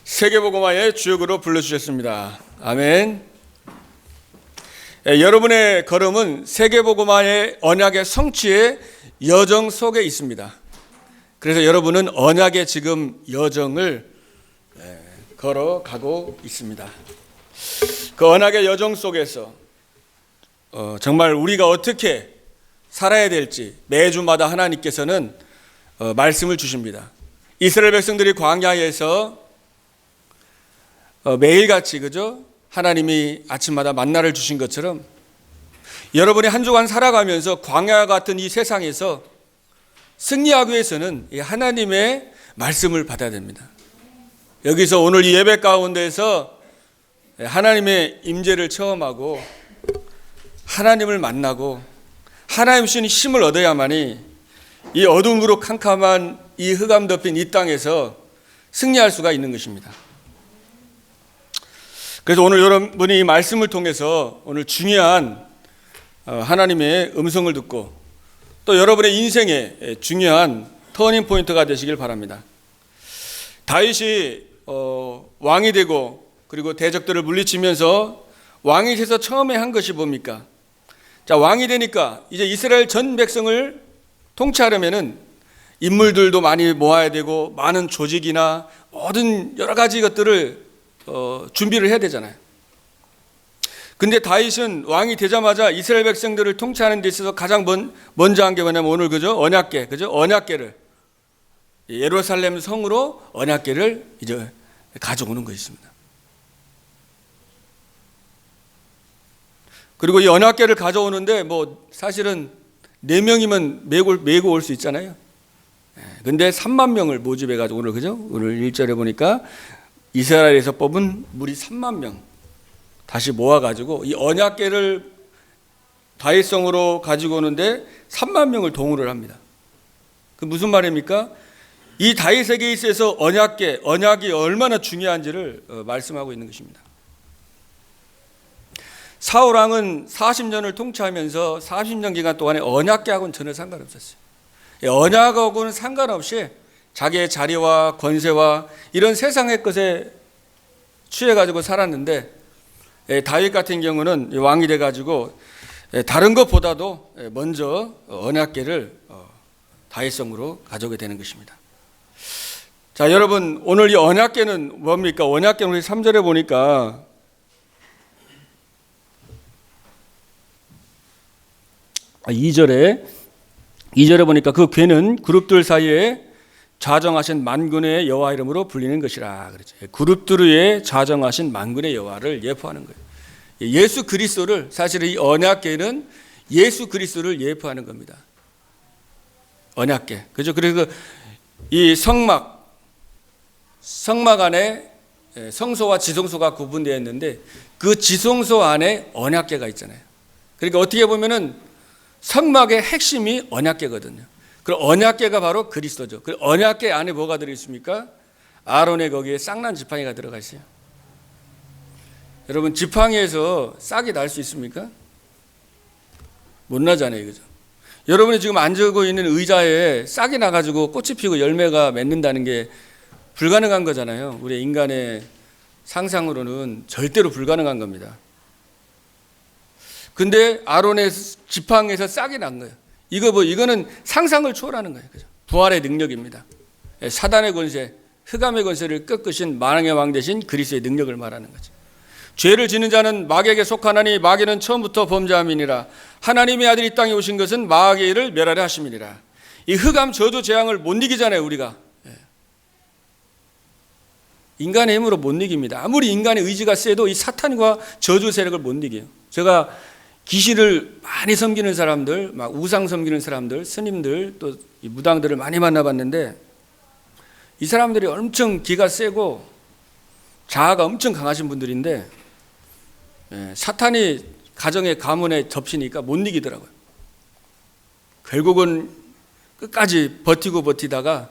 세계복음화의 주역으로 불러주셨습니다. 아멘. 여러분의 걸음은 세계복음화의 언약의 성취의 여정 속에 있습니다. 그래서 여러분은 언약의 지금 여정을 걸어가고 있습니다. 그 언약의 여정 속에서 정말 우리가 어떻게 살아야 될지 매주마다 하나님께서는 말씀을 주십니다. 이스라엘 백성들이 광야에서 매일같이 그죠? 하나님이 아침마다 만나를 주신 것처럼 여러분이 한 주간 살아가면서 광야 같은 이 세상에서 승리하기 위해서는 하나님의 말씀을 받아야 됩니다. 여기서 오늘 이 예배 가운데서 하나님의 임재를 체험하고 하나님을 만나고 하나님 주신 힘을 얻어야만이 이 어둠으로 캄캄한 이 흑암 덮인 이 땅에서 승리할 수가 있는 것입니다. 그래서 오늘 여러분이 이 말씀을 통해서 오늘 중요한 하나님의 음성을 듣고 또 여러분의 인생의 중요한 터닝 포인트가 되시길 바랍니다. 다윗이 왕이 되고 그리고 대적들을 물리치면서 왕이 돼서 처음에 한 것이 뭡니까? 자, 왕이 되니까 이제 이스라엘 전 백성을 통치하려면은 인물들도 많이 모아야 되고 많은 조직이나 모든 여러 가지 것들을 준비를 해야 되잖아요. 근데 다윗은 왕이 되자마자 이스라엘 백성들을 통치하는 데 있어서 가장 먼저 한 게 뭐냐면 오늘 그죠? 언약궤, 그죠? 언약궤를 예루살렘 성으로 언약궤를 이제 가져오는 것입니다. 그리고 이 언약궤를 가져오는데 뭐 사실은 4명이면 메고 올 수 있잖아요. 근데 3만 명을 모집해 가지고 오늘 그죠? 오늘 1절에 보니까 이스라엘에서 뽑은 무리 3만 명 다시 모아가지고 이 언약궤를 다윗성으로 가지고 오는데 3만 명을 동원을 합니다. 그 무슨 말입니까? 이 다윗에게 있어서 언약이 얼마나 중요한지를 말씀하고 있는 것입니다. 사울왕은 40년을 통치하면서 40년 기간 동안에 언약궤하고는 전혀 상관없었어요. 언약하고는 상관없이 자기의 자리와 권세와 이런 세상의 것에 취해가지고 살았는데 다윗 같은 경우는 왕이 돼가지고 다른 것보다도 먼저 언약궤를 다윗성으로 가져오게 되는 것입니다. 자, 여러분 오늘 이 언약궤는 뭡니까? 언약궤는 우리 3절에 보니까 이 2절에 보니까 그 궤는 그룹들 사이에 좌정하신 만군의 여호와 이름으로 불리는 것이라 그렇죠. 그룹들 위에 좌정하신 만군의 여호와를 예표하는 거예요. 예수 그리스도를 사실은 이 언약궤는 예수 그리스도를 예표하는 겁니다. 언약궤. 그죠? 그래서 이 성막 안에 성소와 지성소가 구분되어 있는데 그 지성소 안에 언약궤가 있잖아요. 그러니까 어떻게 보면은 성막의 핵심이 언약궤거든요. 그 언약궤가 바로 그리스도죠. 그 언약궤 안에 뭐가 들어 있습니까? 아론의 거기에 싹난 지팡이가 들어가 있어요. 여러분 지팡이에서 싹이 날 수 있습니까? 못 나잖아요, 그죠? 여러분이 지금 앉고 있는 의자에 싹이 나가지고 꽃이 피고 열매가 맺는다는 게 불가능한 거잖아요. 우리 인간의 상상으로는 절대로 불가능한 겁니다. 근데 아론의 지팡이에서 싹이 난 거예요. 이거는 상상을 초월하는 거예요. 그죠? 부활의 능력입니다. 사단의 권세, 흑암의 권세를 꺾으신 만왕의 왕 되신 그리스도의 능력을 말하는 거죠. 죄를 지는 자는 마귀에게 속하나니 마귀는 처음부터 범죄함이니라. 하나님의 아들이 이 땅에 오신 것은 마귀의 일을 멸하려 하심이니라. 이 흑암 저주 재앙을 못 이기잖아요, 우리가. 인간의 힘으로 못 이깁니다. 아무리 인간의 의지가 세도 이 사탄과 저주 세력을 못 이겨요. 제가 귀신을 많이 섬기는 사람들, 막 우상 섬기는 사람들, 스님들, 또 무당들을 많이 만나봤는데 이 사람들이 엄청 기가 세고 자아가 엄청 강하신 분들인데 사탄이 가정의 가문에 접시니까 못 이기더라고요. 결국은 끝까지 버티다가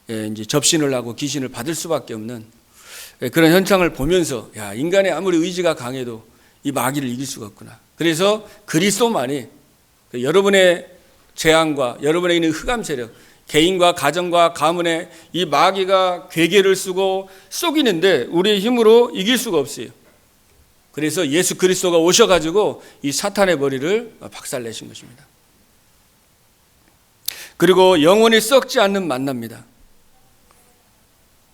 이제 접신을 하고 귀신을 받을 수밖에 없는 그런 현상을 보면서 야, 인간의 아무리 의지가 강해도 이 마귀를 이길 수가 없구나. 그래서 그리스도만이 여러분의 재앙과 여러분에게 있는 흑암 세력 개인과 가정과 가문에 이 마귀가 괴계를 쓰고 속이는데 우리의 힘으로 이길 수가 없어요. 그래서 예수 그리스도가 오셔가지고 이 사탄의 머리를 박살내신 것입니다. 그리고 영원히 썩지 않는 만나입니다.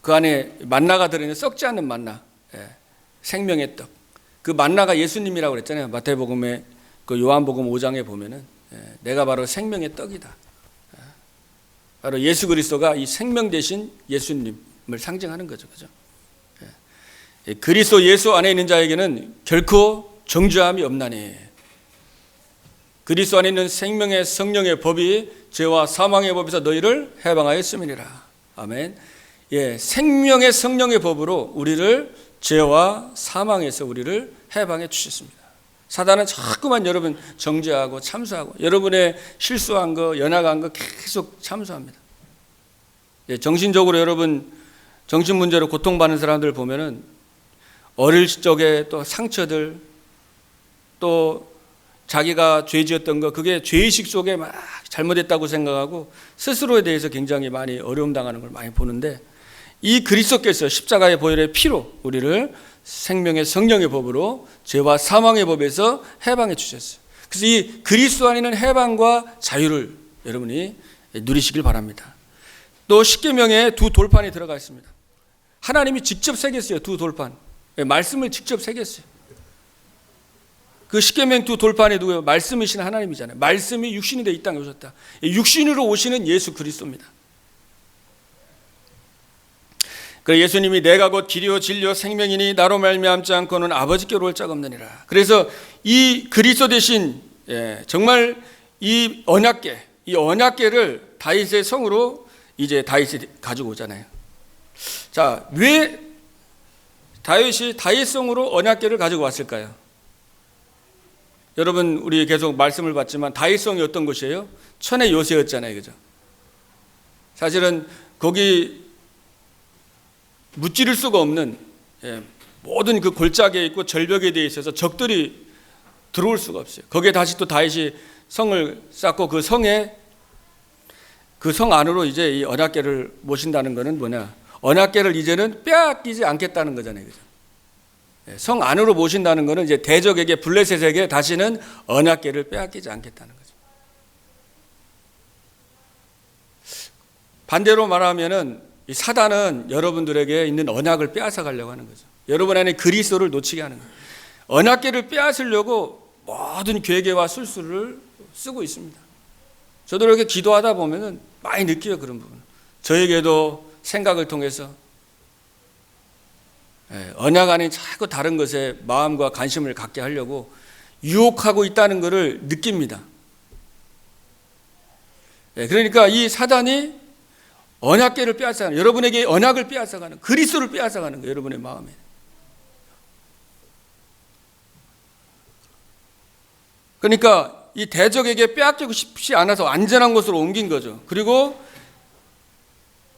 그 안에 만나가 들어있는 썩지 않는 만나, 생명의 떡. 그 만나가 예수님이라고 그랬잖아요. 마태복음에 그 요한복음 5장에 보면은 내가 바로 생명의 떡이다. 바로 예수 그리스도가 이 생명 대신 예수님을 상징하는 거죠. 그죠? 그리스도 예수 안에 있는 자에게는 결코 정죄함이 없나니. 그리스도 안에 있는 생명의 성령의 법이 죄와 사망의 법에서 너희를 해방하였음이니라. 아멘. 생명의 성령의 법으로 우리를 죄와 사망에서 우리를 해방해 주셨습니다. 사단은 자꾸만 여러분 정죄하고 참수하고 여러분의 실수한 거, 연약한 거 계속 참수합니다. 정신적으로 여러분 정신 문제로 고통받는 사람들 보면은 어릴 적에 또 상처들, 또 자기가 죄 지었던 거, 그게 죄의식 속에 막 잘못했다고 생각하고 스스로에 대해서 굉장히 많이 어려움 당하는 걸 많이 보는데, 이 그리스도께서 십자가의 보혈의 피로 우리를 생명의 성령의 법으로 죄와 사망의 법에서 해방해 주셨어요. 그래서 이 그리스도 안에 있는 해방과 자유를 여러분이 누리시길 바랍니다. 또 십계명에 두 돌판이 들어가 있습니다. 하나님이 직접 새겼어요. 두 돌판. 말씀을 직접 새겼어요. 그 십계명 두 돌판이 누구예요? 말씀이신 하나님이잖아요. 말씀이 육신이 되어 이 땅에 오셨다. 육신으로 오시는 예수 그리스도입니다. 그래서 예수님이 내가 곧 길이요 진리요 생명이니 나로 말미암지 않고는 아버지께로 올 자가 없느니라. 그래서 이 그리스도 대신 정말 이 언약궤를 다윗의 성으로 이제 다윗이 가지고 오잖아요. 자, 왜 다윗이 다윗 성으로 언약궤를 가지고 왔을까요? 여러분 우리 계속 말씀을 봤지만 다윗 성이 어떤 곳이에요? 천의 요새였잖아요, 그죠? 사실은 거기 무찌를 수가 없는 모든 그 골짜기에 있고 절벽에 대해 있어서 적들이 들어올 수가 없어요. 거기에 다시 또 다윗이 성을 쌓고 그 성에 그 성 안으로 이제 이 언약궤를 모신다는 것은 뭐냐? 언약궤를 이제는 빼앗기지 않겠다는 거잖아요, 그죠? 성 안으로 모신다는 것은 이제 대적에게 블레셋에게 다시는 언약궤를 빼앗기지 않겠다는 거죠. 반대로 말하면은 이 사단은 여러분들에게 있는 언약을 빼앗아 가려고 하는 거죠. 여러분 안에 그리스도를 놓치게 하는 거예요. 언약궤를 빼앗으려고 모든 괴계와 술수를 쓰고 있습니다. 저도 이렇게 기도하다 보면은 많이 느껴요, 그런 부분. 저에게도 생각을 통해서 언약 안에 자꾸 다른 것에 마음과 관심을 갖게 하려고 유혹하고 있다는 것을 느낍니다. 그러니까 이 사단이 언약궤를 빼앗아가는, 여러분에게 언약을 빼앗아가는, 그리스도를 빼앗아가는 거예요, 여러분의 마음에. 그러니까 이 대적에게 빼앗기고 싶지 않아서 안전한 곳으로 옮긴 거죠. 그리고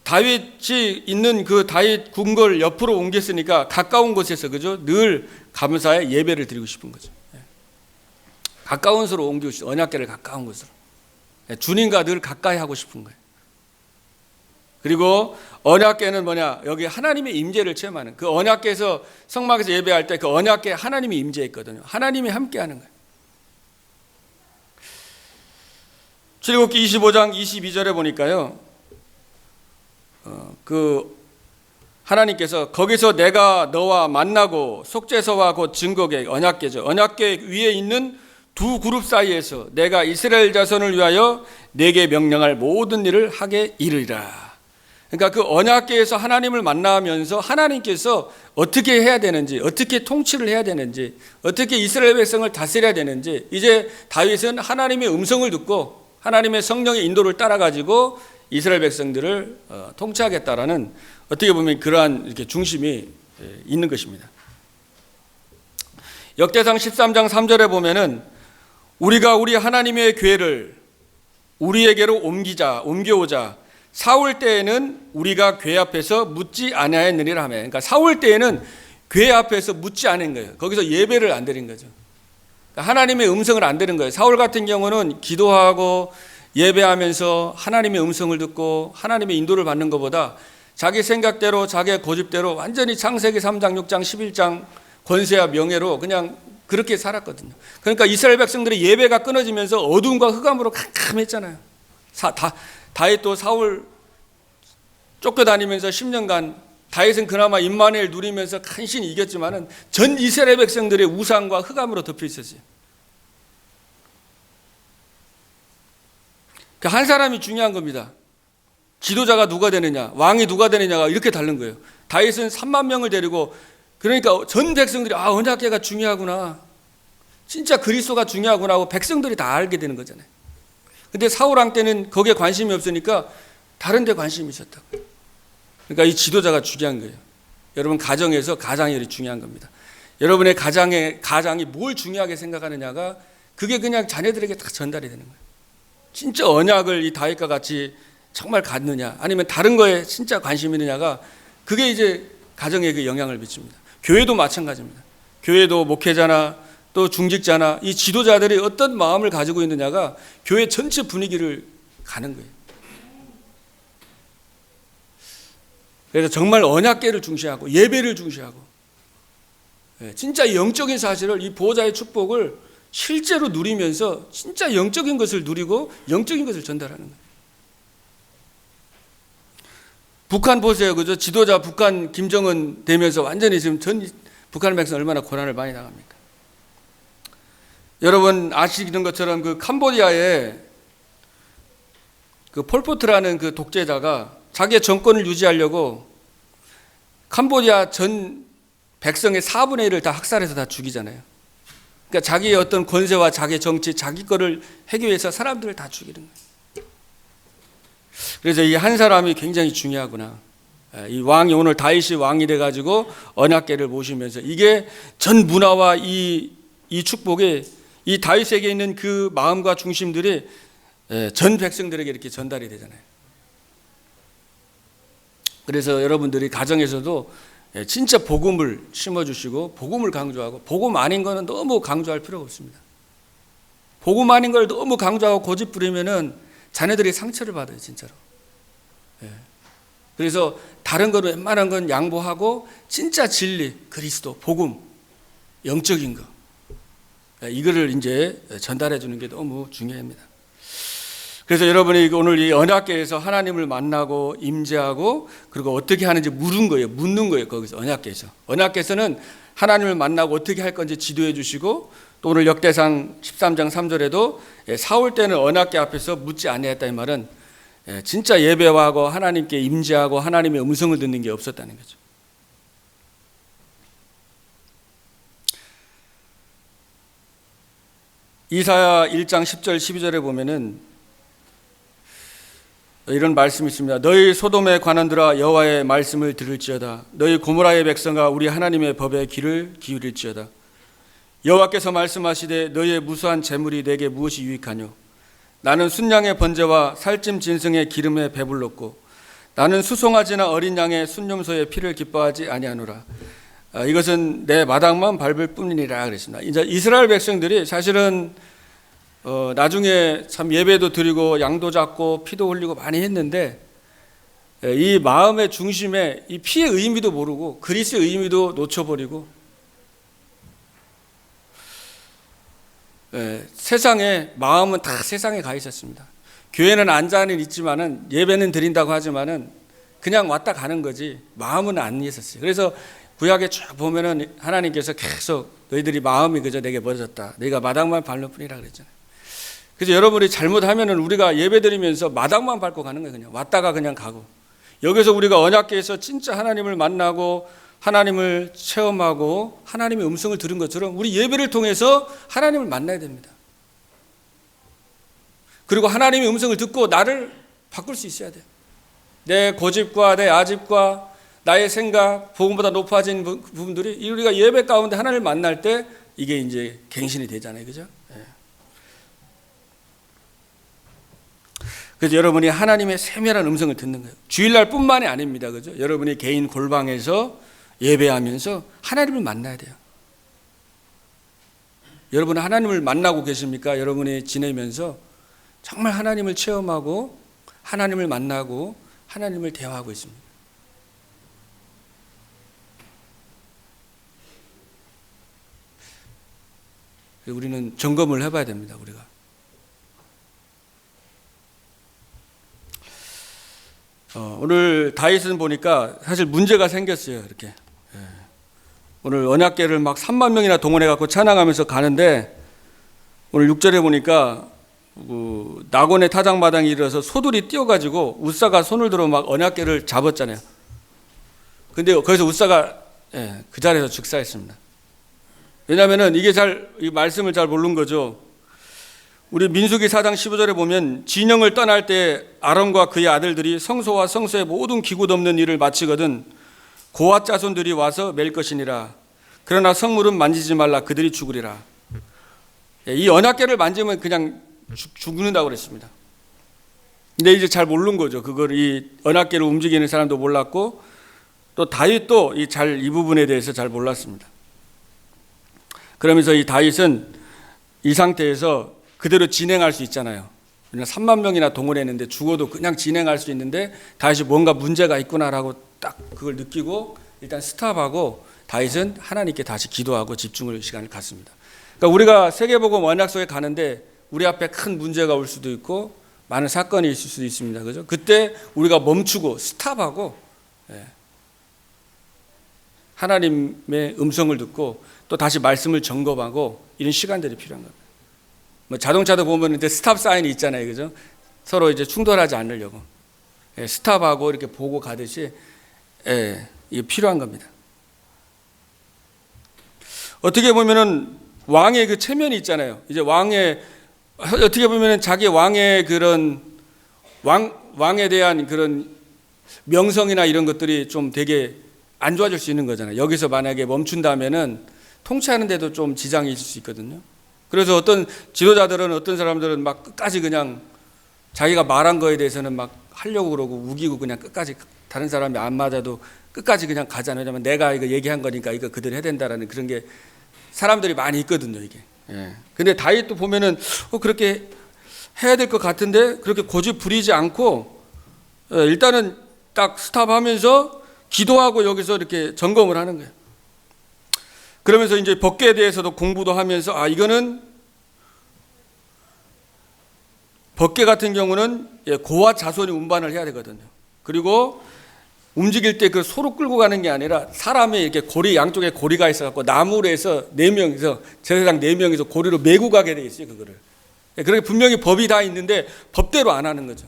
다윗이 있는 그 다윗 궁궐 옆으로 옮겼으니까 가까운 곳에서, 그죠? 늘 감사의 예배를 드리고 싶은 거죠. 가까운 곳으로 옮기고 싶어요. 언약궤를 가까운 곳으로. 주님과 늘 가까이 하고 싶은 거예요. 그리고 언약궤는 뭐냐? 여기 하나님의 임재를 체험하는, 그 언약궤에서 성막에서 예배할 때 그 언약궤에 하나님이 임재했거든요. 하나님이 함께하는 거예요. 출애굽기 25장 22절에 보니까요, 그 하나님께서 거기서 내가 너와 만나고 속죄서와 곧 증거궤, 언약궤죠. 언약궤 위에 있는 두 그룹 사이에서 내가 이스라엘 자손을 위하여 내게 명령할 모든 일을 하게 이르리라. 그러니까 그 언약궤에서 하나님을 만나면서 하나님께서 어떻게 해야 되는지, 어떻게 통치를 해야 되는지, 어떻게 이스라엘 백성을 다스려야 되는지, 이제 다윗은 하나님의 음성을 듣고 하나님의 성령의 인도를 따라가지고 이스라엘 백성들을 통치하겠다라는, 어떻게 보면 그러한 이렇게 중심이 있는 것입니다. 역대상 13장 3절에 보면은 우리가 우리 하나님의 궤를 우리에게로 옮겨오자. 사울 때에는 우리가 궤 앞에서 묻지 아니하였느니라 하며, 그러니까 사울 때에는 궤 앞에서 묻지 않은 거예요. 거기서 예배를 안 드린 거죠. 그러니까 하나님의 음성을 안 들은 거예요. 사울 같은 경우는 기도하고 예배하면서 하나님의 음성을 듣고 하나님의 인도를 받는 것보다 자기 생각대로 자기의 고집대로 완전히 창세기 3장, 6장, 11장 권세와 명예로 그냥 그렇게 살았거든요. 그러니까 이스라엘 백성들의 예배가 끊어지면서 어둠과 흑암으로 캄캄했잖아요. 다윗도 사울 쫓겨다니면서 10년간 다윗은 그나마 임마누엘 누리면서 간신히 이겼지만은 전 이스라엘 백성들의 우상과 흑암으로 덮여 있었어요. 한 사람이 중요한 겁니다. 지도자가 누가 되느냐, 왕이 누가 되느냐가 이렇게 다른 거예요. 다윗은 3만 명을 데리고, 그러니까 전 백성들이 언약궤가 중요하구나, 진짜 그리스도가 중요하구나 하고 백성들이 다 알게 되는 거잖아요. 근데 사울 왕 때는 거기에 관심이 없으니까 다른 데 관심이 있었다고. 그러니까 이 지도자가 중요한 거예요. 여러분, 가정에서 가장이 중요한 겁니다. 여러분의 가장이 뭘 중요하게 생각하느냐가 그게 그냥 자녀들에게 다 전달이 되는 거예요. 진짜 언약을 이 다윗과 같이 정말 갖느냐, 아니면 다른 거에 진짜 관심이 있느냐가 그게 이제 가정에 그 영향을 미칩니다. 교회도 마찬가지입니다. 교회도 목회자나 또 중직자나 이 지도자들이 어떤 마음을 가지고 있느냐가 교회 전체 분위기를 가는 거예요. 그래서 정말 언약궤를 중시하고 예배를 중시하고, 진짜 영적인 사실을, 이 보호자의 축복을 실제로 누리면서 진짜 영적인 것을 누리고 영적인 것을 전달하는 거예요. 북한 보세요. 그죠? 지도자 북한 김정은 되면서 완전히 지금 전 북한 백성 얼마나 고난을 많이 당합니까? 여러분 아시는 것처럼 그 캄보디아에 그 폴포트라는 그 독재자가 자기의 정권을 유지하려고 캄보디아 전 백성의 4분의 1을 다 학살해서 다 죽이잖아요. 그러니까 자기의 어떤 권세와 자기의 정치, 자기 거를 하기 위해서 사람들을 다 죽이는 거예요. 그래서 이 한 사람이 굉장히 중요하구나. 이 왕이 오늘 다윗이 왕이 돼가지고 언약궤를 모시면서 이게 전 문화와 이 축복이 이 다윗에게 있는 그 마음과 중심들이 전 백성들에게 이렇게 전달이 되잖아요. 그래서 여러분들이 가정에서도 진짜 복음을 심어주시고 복음을 강조하고, 복음 아닌 거는 너무 강조할 필요가 없습니다. 복음 아닌 걸 너무 강조하고 고집 부리면은 자녀들이 상처를 받아요, 진짜로. 그래서 다른 거로 웬만한 건 양보하고 진짜 진리, 그리스도, 복음, 영적인 거, 이거를 이제 전달해 주는 게 너무 중요합니다. 그래서 여러분이 오늘 이 언약궤에서 하나님을 만나고 임재하고 그리고 어떻게 하는지 묻는 거예요. 거기서 언약궤에서는 하나님을 만나고 어떻게 할 건지 지도해 주시고, 또 오늘 역대상 13장 3절에도 사울 때는 언약궤 앞에서 묻지 아니했다, 이 말은 진짜 예배하고 하나님께 임재하고 하나님의 음성을 듣는 게 없었다는 거죠. 이사야 1장 10절 12절에 보면은 이런 말씀이 있습니다. 너희 소돔의 관원들아 여호와의 말씀을 들을지어다. 너희 고모라의 백성아 우리 하나님의 법에 귀를 기울일지어다. 여호와께서 말씀하시되 너희의 무수한 재물이 내게 무엇이 유익하뇨? 나는 순양의 번제와 살찜 진승의 기름에 배불렀고 나는 수송아지나 어린 양의 순념소의 피를 기뻐하지 아니하노라. 이것은 내 마당만 밟을 뿐이니라 그랬습니다. 이제 이스라엘 백성들이 사실은 나중에 참 예배도 드리고 양도 잡고 피도 흘리고 많이 했는데, 이 마음의 중심에 이 피의 의미도 모르고 그리스의 의미도 놓쳐버리고, 세상에 마음은 다 세상에 가 있었습니다. 교회는 앉아는 있지만은 예배는 드린다고 하지만은 그냥 왔다 가는 거지 마음은 안 있었어요. 그래서 구약에 쭉 보면은 하나님께서 계속 너희들이 마음이 그저 내게 멀어졌다, 너희가 마당만 밟는 뿐이라 그랬잖아요. 그래서 여러분이 잘못하면은 우리가 예배드리면서 마당만 밟고 가는 거예요. 그냥 왔다가 그냥 가고. 여기서 우리가 언약궤에서 진짜 하나님을 만나고 하나님을 체험하고 하나님의 음성을 들은 것처럼 우리 예배를 통해서 하나님을 만나야 됩니다. 그리고 하나님의 음성을 듣고 나를 바꿀 수 있어야 돼요. 내 고집과 내 아집과 나의 생각, 복음보다 높아진 부분들이 우리가 예배 가운데 하나님을 만날 때 이게 이제 갱신이 되잖아요. 그죠? 그래서 여러분이 하나님의 세밀한 음성을 듣는 거예요. 주일날 뿐만이 아닙니다. 그죠? 여러분이 개인 골방에서 예배하면서 하나님을 만나야 돼요. 여러분은 하나님을 만나고 계십니까? 여러분이 지내면서 정말 하나님을 체험하고 하나님을 만나고 하나님을 대화하고 있습니다. 우리는 점검을 해봐야 됩니다. 우리가. 오늘 다윗은 보니까 사실 문제가 생겼어요. 이렇게 오늘 언약궤를 막 3만 명이나 동원해 갖고 찬양하면서 가는데 오늘 6절에 보니까 낙원의 타작마당에 이르러서 소들이 뛰어가지고 웃사가 손을 들어 막 언약궤를 잡았잖아요. 근데 거기서 웃사가 그 자리에서 즉사했습니다. 왜냐하면은 이게 이 말씀을 잘 모르는 거죠. 우리 민수기 4장 15절에 보면 진영을 떠날 때 아론과 그의 아들들이 성소와 성소의 모든 기구 덮는 일을 마치거든 고앗 자손들이 와서 맬 것이니라. 그러나 성물은 만지지 말라. 그들이 죽으리라. 이 언약궤를 만지면 그냥 죽는다고 그랬습니다. 근데 이제 잘 모르는 거죠. 그걸 이 언약궤를 움직이는 사람도 몰랐고 또 다윗도 이 부분에 대해서 잘 몰랐습니다. 그러면서 이 다윗은 이 상태에서 그대로 진행할 수 있잖아요. 3만 명이나 동원했는데 죽어도 그냥 진행할 수 있는데 다윗이 뭔가 문제가 있구나라고 딱 그걸 느끼고 일단 스탑하고 다윗은 하나님께 다시 기도하고 집중을 시간을 갖습니다. 그러니까 우리가 세계복음 언약소에 가는데 우리 앞에 큰 문제가 올 수도 있고 많은 사건이 있을 수도 있습니다. 그죠? 그때 우리가 멈추고 스탑하고 하나님의 음성을 듣고 또 다시 말씀을 점검하고 이런 시간들이 필요한 겁니다. 뭐 자동차도 보면 이제 스탑 사인이 있잖아요. 그죠? 서로 이제 충돌하지 않으려고. 스탑하고 이렇게 보고 가듯이 이게 필요한 겁니다. 어떻게 보면은 왕의 그 체면이 있잖아요. 이제 왕의 어떻게 보면은 자기 왕의 그런 왕에 대한 그런 명성이나 이런 것들이 좀 되게 안 좋아질 수 있는 거잖아요. 여기서 만약에 멈춘다면은 통치하는 데도 좀 지장이 있을 수 있거든요. 그래서 어떤 지도자들은 어떤 사람들은 막 끝까지 그냥 자기가 말한 거에 대해서는 막 하려고 그러고 우기고 그냥 끝까지 다른 사람이 안 맞아도 끝까지 그냥 가잖아요. 왜냐면 내가 이거 얘기한 거니까 이거 그대로 해야 된다라는 그런 게 사람들이 많이 있거든요, 이게. 근데 다윗도 보면은 그렇게 해야 될 것 같은데 그렇게 고집 부리지 않고 일단은 딱 스탑하면서 기도하고 여기서 이렇게 점검을 하는 거예요. 그러면서 이제 법궤에 대해서도 공부도 하면서 이거는 법궤 같은 경우는 고아 자손이 운반을 해야 되거든요. 그리고 움직일 때 그 소로 끌고 가는 게 아니라 사람이 이렇게 고리 양쪽에 고리가 있어갖고 나무로 해서 4명이서 제사장 4명이서 고리로 메고 가게 돼 있어요. 그거를. 그렇게 분명히 법이 다 있는데 법대로 안 하는 거죠.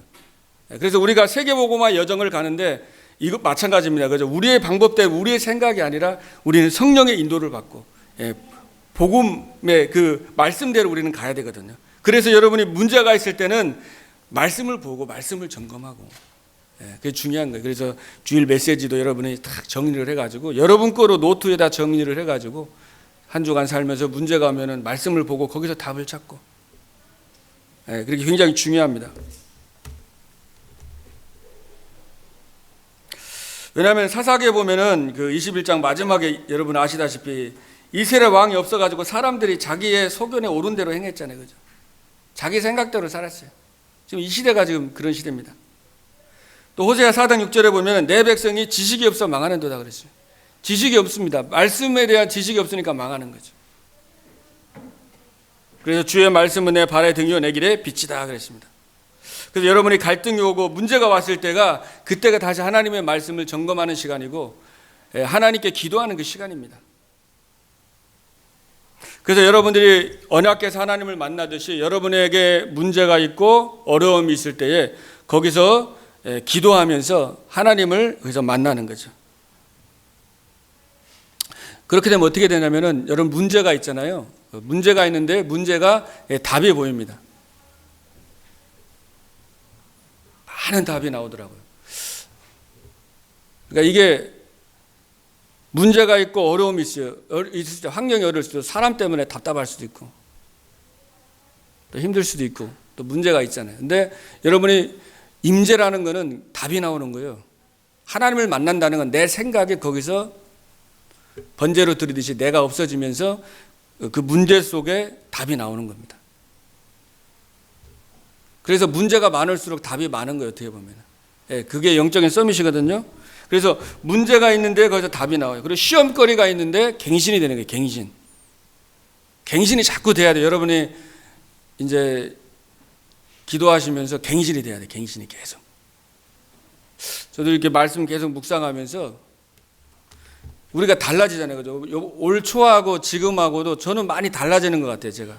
그래서 우리가 세계복음화 여정을 가는데 이거 마찬가지입니다. 그죠? 우리의 방법대로 우리의 생각이 아니라 우리는 성령의 인도를 받고 복음의 그 말씀대로 우리는 가야 되거든요. 그래서 여러분이 문제가 있을 때는 말씀을 보고 말씀을 점검하고 그게 중요한 거예요. 그래서 주일 메시지도 여러분이 딱 정리를 해가지고 여러분 거로 노트에다 정리를 해가지고 한 주간 살면서 문제가 오면은 말씀을 보고 거기서 답을 찾고 그렇게 굉장히 중요합니다. 왜냐하면 사사기에 보면은 그 21장 마지막에 여러분 아시다시피 이스라엘 왕이 없어가지고 사람들이 자기의 소견에 옳은 대로 행했잖아요. 그죠? 자기 생각대로 살았어요. 지금 이 시대가 지금 그런 시대입니다. 또 호세아 4장 6절에 보면 내 백성이 지식이 없어 망하는도다 그랬어요. 지식이 없습니다. 말씀에 대한 지식이 없으니까 망하는 거죠. 그래서 주의 말씀은 내 발의 등이요 내 길의 빛이다 그랬습니다. 그래서 여러분이 갈등이 오고 문제가 왔을 때가 그때가 다시 하나님의 말씀을 점검하는 시간이고 하나님께 기도하는 그 시간입니다. 그래서 여러분들이 언약궤에서 하나님을 만나듯이 여러분에게 문제가 있고 어려움이 있을 때에 거기서 기도하면서 하나님을 거기서 만나는 거죠. 그렇게 되면 어떻게 되냐면은 여러분 문제가 있잖아요. 문제가 있는데 문제가 답이 보입니다. 많은 답이 나오더라고요. 그러니까 이게 문제가 있고 어려움이 있을 때 환경이 어려울 수도 사람 때문에 답답할 수도 있고 또 힘들 수도 있고 또 문제가 있잖아요. 근데 여러분이 임재라는 거는 답이 나오는 거예요. 하나님을 만난다는 건 내 생각이 거기서 번제로 드리듯이 내가 없어지면서 그 문제 속에 답이 나오는 겁니다. 그래서 문제가 많을수록 답이 많은 거예요, 어떻게 보면. 예, 그게 영적인 서밋이거든요. 그래서 문제가 있는데 거기서 답이 나와요. 그리고 시험거리가 있는데 갱신이 되는 거예요, 갱신. 갱신이 자꾸 돼야 돼요. 여러분이 이제 기도하시면서 갱신이 돼야 돼요, 갱신이 계속. 저도 이렇게 말씀 계속 묵상하면서 우리가 달라지잖아요, 그죠? 올 초하고 지금하고도 저는 많이 달라지는 것 같아요, 제가.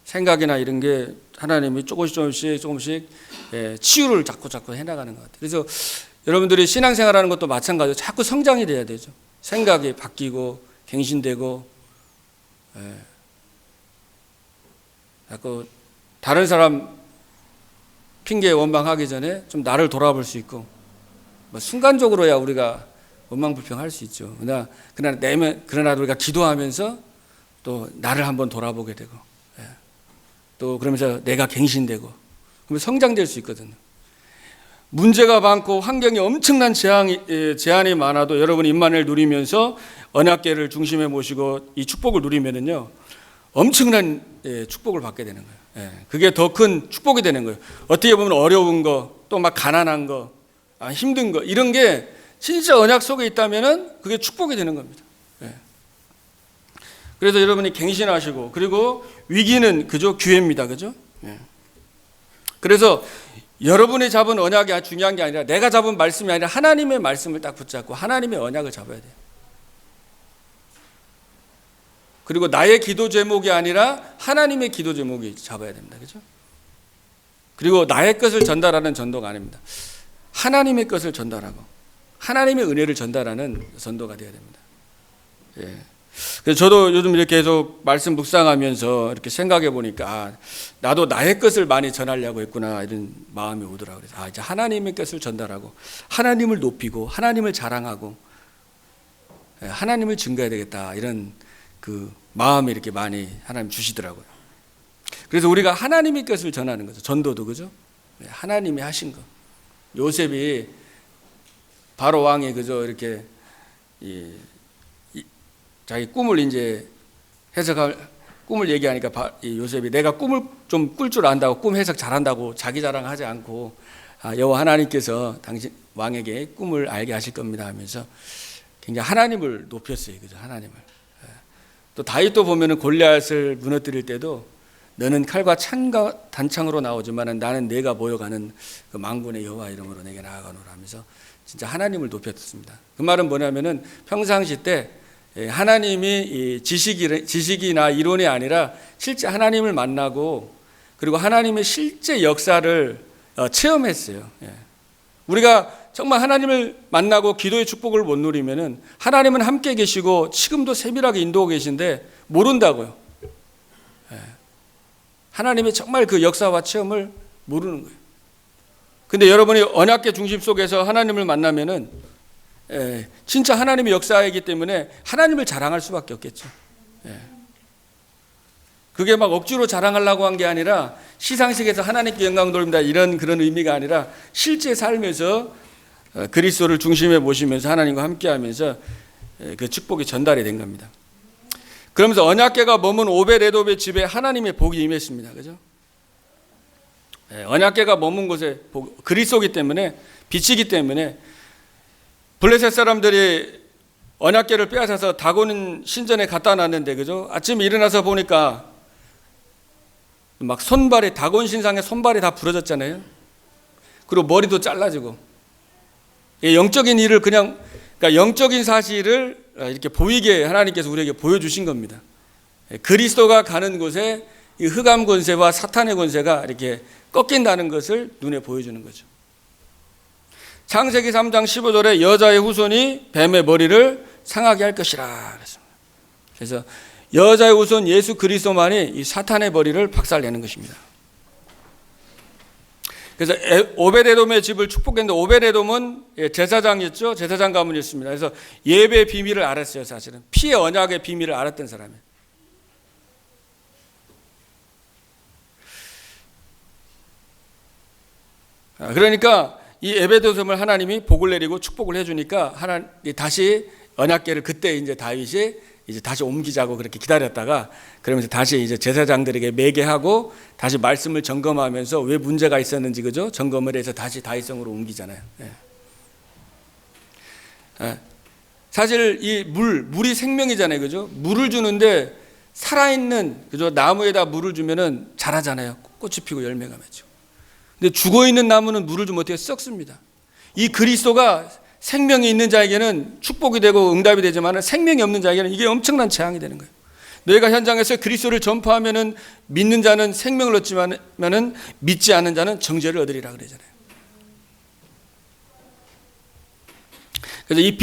생각이나 이런 게 하나님이 조금씩 치유를 자꾸 해나가는 것 같아요. 그래서 여러분들이 신앙생활하는 것도 마찬가지로 자꾸 성장이 돼야 되죠. 생각이 바뀌고 갱신되고, 자꾸 다른 사람 핑계 원망하기 전에 좀 나를 돌아볼 수 있고, 뭐 순간적으로야 우리가 원망불평할 수 있죠. 그러나 우리가 기도하면서 또 나를 한번 돌아보게 되고, 또 그러면서 내가 갱신되고, 그러면 성장될 수 있거든요. 문제가 많고 환경이 엄청난 제한이 많아도 여러분이 임마누엘 누리면서 언약궤를 중심에 모시고 이 축복을 누리면은요, 엄청난 축복을 받게 되는 거예요. 그게 더 큰 축복이 되는 거예요. 어떻게 보면 어려운 거, 또 막 가난한 거, 힘든 거, 이런 게 진짜 언약 속에 있다면은 그게 축복이 되는 겁니다. 그래서 여러분이 갱신하시고, 그리고 위기는 그저 기회입니다. 그죠? 그래서 여러분이 잡은 언약이 중요한 게 아니라 내가 잡은 말씀이 아니라 하나님의 말씀을 딱 붙잡고 하나님의 언약을 잡아야 돼요. 그리고 나의 기도 제목이 아니라 하나님의 기도 제목이 잡아야 됩니다. 그죠? 그리고 나의 것을 전달하는 전도가 아닙니다. 하나님의 것을 전달하고 하나님의 은혜를 전달하는 전도가 되어야 됩니다. 그래서 저도 요즘 이렇게 계속 말씀 묵상하면서 이렇게 생각해 보니까 나도 나의 것을 많이 전하려고 했구나, 이런 마음이 오더라고요. 그래서 이제 하나님의 것을 전달하고 하나님을 높이고 하나님을 자랑하고 하나님을 증거해야 되겠다, 이런 그 마음이 이렇게 많이 하나님 주시더라고요. 그래서 우리가 하나님의 것을 전하는 거죠. 전도도, 그죠? 하나님이 하신 거. 요셉이 바로 왕이 그저 이렇게 자기 꿈을 이제 꿈을 얘기하니까 요셉이 내가 꿈을 좀 꿀 줄 안다고, 꿈 해석 잘한다고 자기 자랑하지 않고 여호와 하나님께서 당신 왕에게 꿈을 알게 하실 겁니다 하면서 굉장히 하나님을 높였어요. 그죠? 하나님을. 또 다윗도 보면은 골리앗을 무너뜨릴 때도 너는 칼과 창과 단창으로 나오지만 나는 내가 모여가는 그 만군의 여호와 이름으로 내게 나아가노라 하면서 진짜 하나님을 높였습니다. 그 말은 뭐냐면은 평상시 때 하나님이 지식이나 이론이 아니라 실제 하나님을 만나고 그리고 하나님의 실제 역사를 체험했어요. 우리가 정말 하나님을 만나고 기도의 축복을 못 누리면은 하나님은 함께 계시고 지금도 세밀하게 인도하고 계신데 모른다고요. 하나님의 정말 그 역사와 체험을 모르는 거예요. 근데 여러분이 언약궤 중심 속에서 하나님을 만나면은 진짜 하나님의 역사이기 때문에 하나님을 자랑할 수밖에 없겠죠. 그게 막 억지로 자랑하려고 한 게 아니라 시상식에서 하나님께 영광 돌립니다, 이런 그런 의미가 아니라 실제 삶에서 그리스도를 중심에 모시면서 하나님과 함께하면서 그 축복이 전달이 된 겁니다. 그러면서 언약궤가 머문 오벳에돔의 집에 하나님의 복이 임했습니다. 그죠? 언약궤가 머문 곳에 그리스도이기 때문에, 빛이기 때문에 블레셋 사람들이 언약궤를 빼앗아서 다곤 신전에 갖다 놨는데, 그죠? 아침에 일어나서 보니까 막 다곤 신상의 손발이 다 부러졌잖아요. 그리고 머리도 잘라지고. 영적인 일을 그러니까 영적인 사실을 이렇게 보이게 하나님께서 우리에게 보여주신 겁니다. 그리스도가 가는 곳에 이 흑암 권세와 사탄의 권세가 이렇게 꺾인다는 것을 눈에 보여주는 거죠. 창세기 3장 15절에 여자의 후손이 뱀의 머리를 상하게 할 것이라 그랬습니다. 그래서 여자의 후손 예수 그리스도만이 이 사탄의 머리를 박살내는 것입니다. 그래서 오벳에돔의 집을 축복했는데, 오벳에돔은 제사장이었죠. 제사장 가문이었습니다. 그래서 예배의 비밀을 알았어요. 사실은 피의 언약의 비밀을 알았던 사람이에요. 그러니까 이 오벳에돔을 하나님이 복을 내리고 축복을 해주니까 다시 언약궤를 그때 이제 다윗이 이제 다시 옮기자고 그렇게 기다렸다가 그러면서 다시 이제 제사장들에게 매개하고 다시 말씀을 점검하면서 왜 문제가 있었는지 그죠? 점검을 해서 다시 다윗성으로 옮기잖아요. 사실 이 물이 생명이잖아요. 그죠? 물을 주는데 살아있는 그죠? 나무에다 물을 주면은 자라잖아요. 꽃이 피고 열매가 맺죠. 근데 죽어 있는 나무는 물을 주면 어떻게 썩습니다. 이 그리스도가 생명이 있는 자에게는 축복이 되고 응답이 되지만 생명이 없는 자에게는 이게 엄청난 재앙이 되는 거예요. 너희가 현장에서 그리스도를 전파하면은 믿는 자는 생명을 얻지만은 믿지 않는 자는 정죄를 얻으리라 그러잖아요. 그래서 이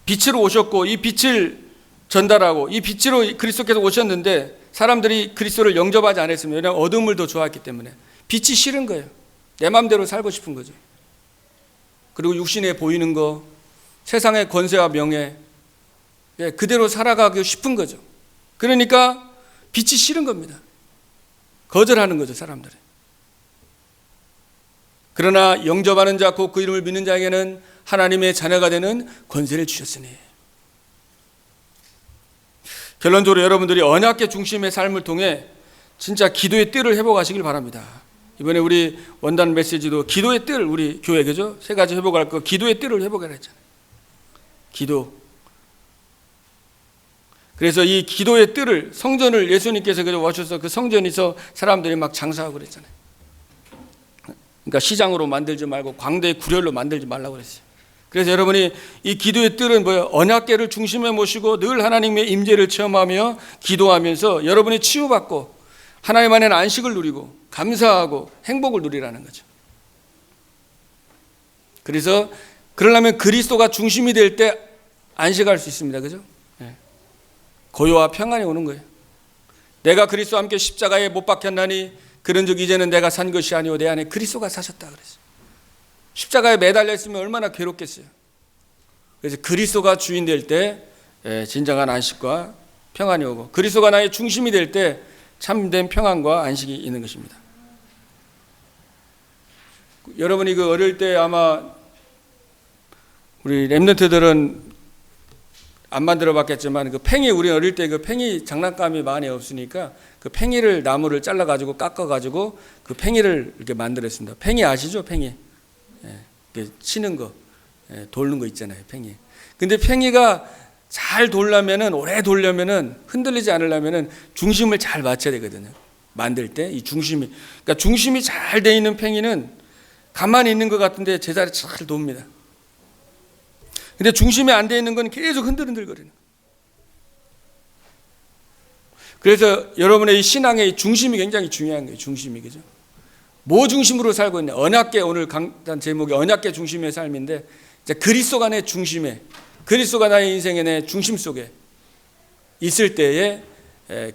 빛으로 오셨고 이 빛을 전달하고 이 빛으로 그리스도께서 오셨는데 사람들이 그리스도를 영접하지 않았으면 왜냐하면 어둠을 더 좋아했기 때문에 빛이 싫은 거예요. 내 마음대로 살고 싶은 거죠. 그리고 육신에 보이는 거, 세상의 권세와 명예, 그대로 살아가고 싶은 거죠. 그러니까 빛이 싫은 겁니다. 거절하는 거죠, 사람들이. 그러나 영접하는 자, 곧 그 이름을 믿는 자에게는 하나님의 자녀가 되는 권세를 주셨으니. 결론적으로 여러분들이 언약계 중심의 삶을 통해 진짜 기도의 뜰을 회복하시길 바랍니다. 이번에 우리 원단 메시지도 기도의 뜰, 우리 교회 그죠? 세 가지 회복할 거 기도의 뜰을 회복하라 했잖아요. 기도. 그래서 이 기도의 뜰을 성전을 예수님께서 그저 오셔서 그 성전에서 사람들이 막 장사하고 그랬잖아요. 그러니까 시장으로 만들지 말고 광대의 구렬로 만들지 말라고 그랬어요. 그래서 여러분이 이 기도의 뜰은 뭐예요? 언약궤를 중심에 모시고 늘 하나님의 임재를 체험하며 기도하면서 여러분이 치유받고 하나님 안에는 안식을 누리고 감사하고 행복을 누리라는 거죠. 그래서 그러려면 그리스도가 중심이 될 때 안식할 수 있습니다. 그죠? 고요와 평안이 오는 거예요. 내가 그리스도와 함께 십자가에 못 박혔나니 그런즉 이제는 내가 산 것이 아니오 내 안에 그리스도가 사셨다 그랬어요. 십자가에 매달려 있으면 얼마나 괴롭겠어요. 그래서 그리스도가 주인 될 때 진정한 안식과 평안이 오고 그리스도가 나의 중심이 될 때 참된 평안과 안식이 있는 것입니다. 여러분이 그 어릴 때 아마 우리 렘넌트들은 안 만들어 봤겠지만 그 팽이 우리 어릴 때 그 팽이 장난감이 많이 없으니까 그 팽이를 나무를 잘라 가지고 깎아 가지고 그 팽이를 이렇게 만들었습니다. 팽이 아시죠? 팽이. 치는 거, 돌는 거 있잖아요. 팽이. 근데 팽이가 잘 돌려면은 오래 돌려면은 흔들리지 않으려면은 중심을 잘 맞춰야 되거든요. 만들 때 이 중심이 그러니까 중심이 잘 돼 있는 팽이는 가만히 있는 것 같은데 제자리 잘 돕니다. 근데 중심이 안 돼 있는 건 계속 흔들흔들거리는. 그래서 여러분의 이 신앙의 중심이 굉장히 중요한 거예요. 중심이 그죠? 뭐 중심으로 살고 있냐? 언약계 오늘 강단 제목이 언약계 중심의 삶인데 이제 그리스도가 내 중심에 그리스도가 나의 인생의 내 중심 속에 있을 때에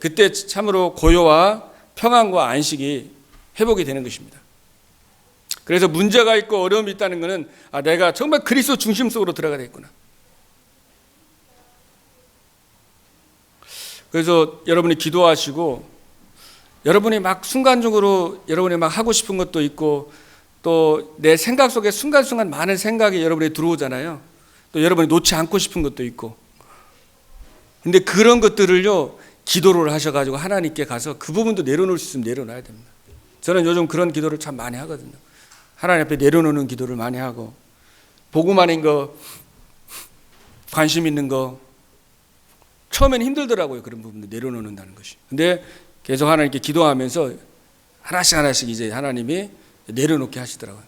그때 참으로 고요와 평안과 안식이 회복이 되는 것입니다. 그래서 문제가 있고 어려움이 있다는 것은 내가 정말 그리스도 중심 속으로 들어가야 되겠구나. 그래서 여러분이 기도하시고 여러분이 막 순간적으로 여러분이 막 하고 싶은 것도 있고 또 내 생각 속에 순간순간 많은 생각이 여러분이 들어오잖아요. 또 여러분이 놓지 않고 싶은 것도 있고. 근데 그런 것들을요 기도를 하셔가지고 하나님께 가서 그 부분도 내려놓을 수 있으면 내려놔야 됩니다. 저는 요즘 그런 기도를 참 많이 하거든요. 하나님 앞에 내려놓는 기도를 많이 하고 복음 아닌 거 관심 있는 거 처음에는 힘들더라고요. 그런 부분도 내려놓는다는 것이. 근데 계속 하나님께 기도하면서 하나씩 이제 하나님이 내려놓게 하시더라고요.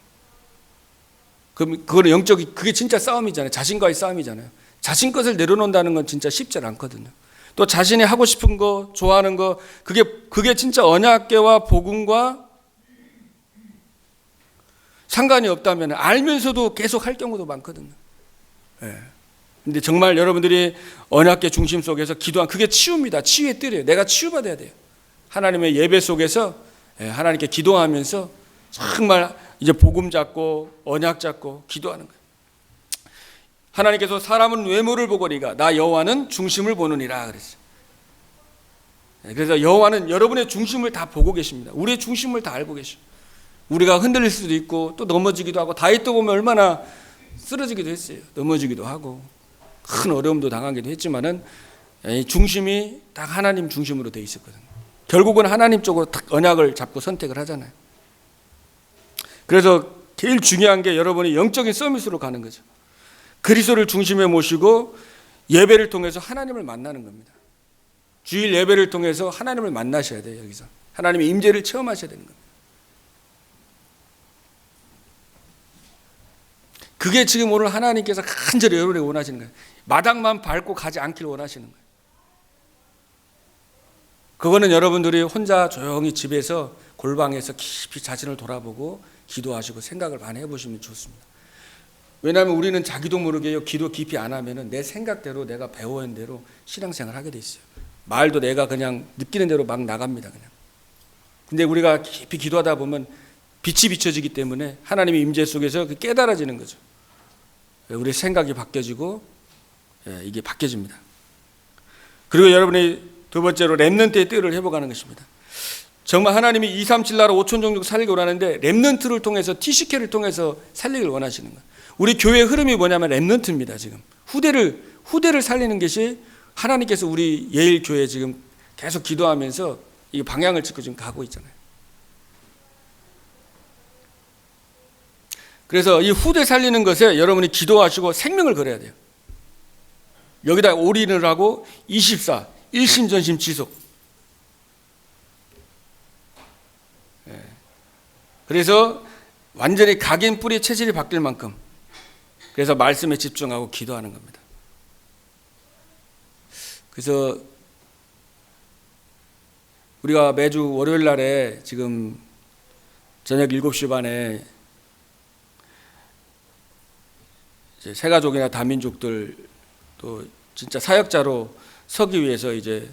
그럼 그거는 영적이 그게 진짜 싸움이잖아요. 자신과의 싸움이잖아요. 자신 것을 내려놓는다는 건 진짜 쉽지 않거든요. 또 자신이 하고 싶은 거, 좋아하는 거 그게 진짜 언약궤와 복음과 상관이 없다면 알면서도 계속 할 경우도 많거든요. 근데 정말 여러분들이 언약궤 중심 속에서 기도한 그게 치유입니다. 치유의 뜰이에요. 내가 치유받아야 돼요. 하나님의 예배 속에서 하나님께 기도하면서 정말 이제 복음 잡고 언약 잡고 기도하는 거예요. 하나님께서 사람은 외모를 보거니가 나 여호와는 중심을 보느니라 그랬어요. 그래서 여호와는 여러분의 중심을 다 보고 계십니다. 우리의 중심을 다 알고 계셔. 우리가 흔들릴 수도 있고 또 넘어지기도 하고 다윗도 보면 얼마나 쓰러지기도 했어요. 넘어지기도 하고 큰 어려움도 당하기도 했지만은 중심이 딱 하나님 중심으로 돼 있었거든요. 결국은 하나님 쪽으로 딱 언약을 잡고 선택을 하잖아요. 그래서 제일 중요한 게 여러분이 영적인 서밋으로 가는 거죠. 그리스도를 중심에 모시고 예배를 통해서 하나님을 만나는 겁니다. 주일 예배를 통해서 하나님을 만나셔야 돼요. 여기서 하나님의 임재를 체험하셔야 되는 겁니다. 그게 지금 오늘 하나님께서 간절히 여러분에게 원하시는 거예요. 마당만 밟고 가지 않기를 원하시는 거예요. 그거는 여러분들이 혼자 조용히 집에서 골방에서 깊이 자신을 돌아보고 기도하시고 생각을 많이 해보시면 좋습니다. 왜냐하면 우리는 자기도 모르게 기도 깊이 안 하면은 내 생각대로 내가 배워온 대로 신앙생활 하게 돼 있어요. 말도 내가 그냥 느끼는 대로 막 나갑니다. 그냥. 근데 우리가 깊이 기도하다 보면 빛이 비춰지기 때문에 하나님의 임재 속에서 깨달아지는 거죠. 우리 생각이 바뀌어지고 이게 바뀌어집니다. 그리고 여러분이 두 번째로 렘넌트의 뜻을 회복하는 것입니다. 정말 하나님이 237 나라 5천 종족 살리기 원하는데 렘넌트를 통해서 TCK를 통해서 살리기를 원하시는 거예요. 우리 교회의 흐름이 뭐냐면 렘넌트입니다. 지금 후대를 살리는 것이 하나님께서 우리 예일교회 지금 계속 기도하면서 이 방향을 찍고 지금 가고 있잖아요. 그래서 이 후대 살리는 것에 여러분이 기도하시고 생명을 걸어야 돼요. 여기다 올인을 하고 24 일심전심 지속. 그래서 완전히 각인 뿌리 체질이 바뀔 만큼 그래서 말씀에 집중하고 기도하는 겁니다. 그래서 우리가 매주 월요일 날에 지금 저녁 7시 반에 이제 새가족이나 다민족들 또 진짜 사역자로 서기 위해서 이제